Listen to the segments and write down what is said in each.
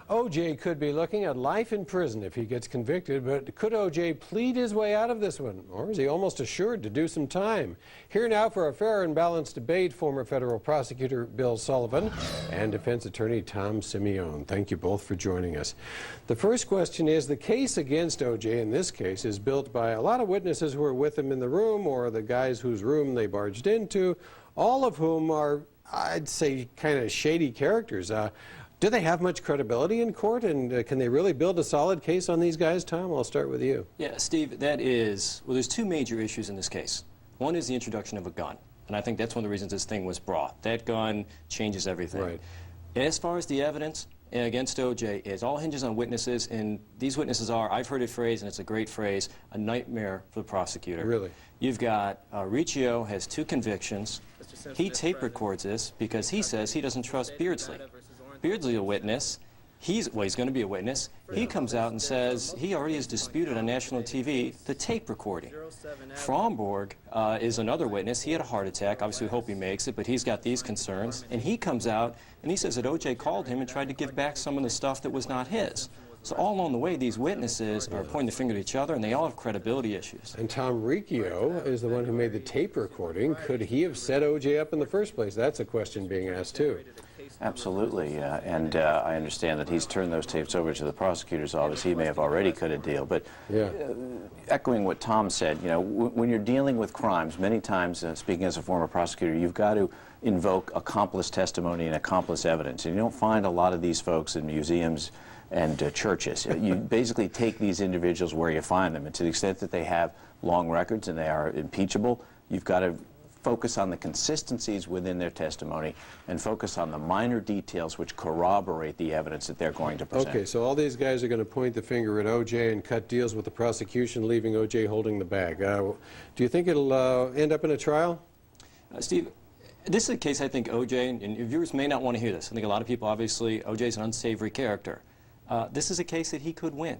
O.J. could be looking at life in prison if he gets convicted, but could O.J. plead his way out of this one, or is he almost assured to do some time? Here now for a fair and balanced debate, former federal prosecutor Bill Sullivan and defense attorney Tom Simeone. Thank you both for joining us. The first question is, the case against O.J. in this case is built by a lot of witnesses who were with him in the room, or the guys whose room they barged into, all of whom are, I'd say, kind of shady characters. Do they have much credibility in court, and can they really build a solid case on these guys? Tom, I'll start with you. Yeah, Steve, there's two major issues in this case. One is the introduction of a gun, and I think that's one of the reasons this thing was brought. That gun changes everything. Right. As far as the evidence against O.J., it all hinges on witnesses, and these witnesses are, I've heard it phrased, and it's a great phrase, a nightmare for the prosecutor. Really? You've got Riccio has 2 convictions. He tape records this because he says he doesn't trust Beardsley. Beardsley, a witness, he's going to be a witness. He comes out and says he already has disputed on national TV the tape recording. Fromborg is another witness. He had a heart attack. Obviously, we hope he makes it, but he's got these concerns. And he comes out and he says that O.J. called him and tried to give back some of the stuff that was not his. So all along the way, these witnesses are pointing the finger at each other, and they all have credibility issues. And Tom, Riccio is the one who made the tape recording. Could he have set O.J. up in the first place? That's a question being asked, too. Absolutely, and I understand that he's turned those tapes over to the prosecutor's office. He may have already cut a deal, but echoing what Tom said, you know, when you're dealing with crimes, many times, speaking as a former prosecutor, you've got to invoke accomplice testimony and accomplice evidence, and you don't find a lot of these folks in museums and churches. You basically take these individuals where you find them, and to the extent that they have long records and they are impeachable, you've got to focus on the consistencies within their testimony and focus on the minor details which corroborate the evidence that they're going to present. Okay, so all these guys are going to point the finger at O.J. and cut deals with the prosecution, leaving O.J. holding the bag. Do you think it'll end up in a trial? Steve, this is a case I think O.J., and your viewers may not want to hear this. I think a lot of people, obviously, O.J.'s an unsavory character. This is a case that he could win.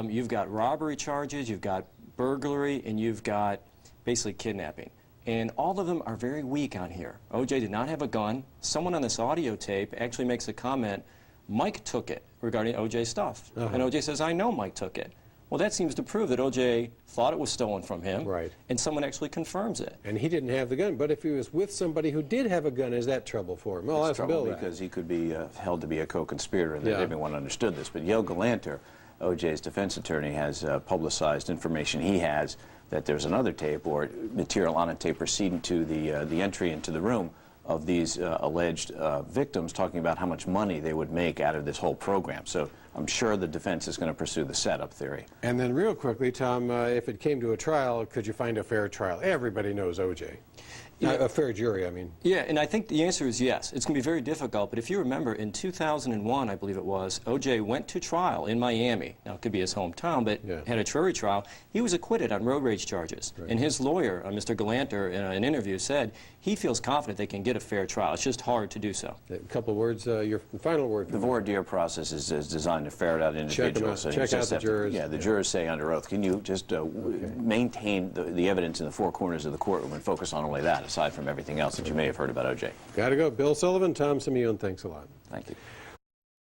You've got robbery charges, you've got burglary, and you've got basically kidnapping. And all of them are very weak on here. O.J. did not have a gun. Someone on this audio tape actually makes a comment, Mike took it, regarding O.J.'s stuff. And O.J. says, I know Mike took it. Well, that seems to prove that O.J. thought it was stolen from him. Right. And someone actually confirms it. And he didn't have the gun. But if he was with somebody who did have a gun, is that trouble for him? Well, it's trouble because he could be held to be a co-conspirator, and everyone understood this. But Yale Galanter, O.J.'s defense attorney, has publicized information he has that there's another tape or material on a tape preceding to the entry into the room of these alleged victims, talking about how much money they would make out of this whole program. So I'm sure the defense is going to pursue the setup theory. And then real quickly, Tom, if it came to a trial, could you find a fair trial? Everybody knows O.J. A fair jury, I mean. Yeah, and I think the answer is yes. It's going to be very difficult, but if you remember, in 2001, I believe it was, O.J. went to trial in Miami. Now, it could be his hometown, but had a jury trial. He was acquitted on road rage charges. Right. And his lawyer, Mr. Galanter, in an interview said he feels confident they can get a fair trial. It's just hard to do so. A couple of words, your final word. The voir dire process is designed to ferret out individuals. Check out the jurors. The jurors say under oath. Can you just maintain the evidence in the 4 corners of the courtroom and focus on only that, aside from everything else that you may have heard about O.J.? Got to go. Bill Sullivan, Tom Simeone, thanks a lot. Thank you.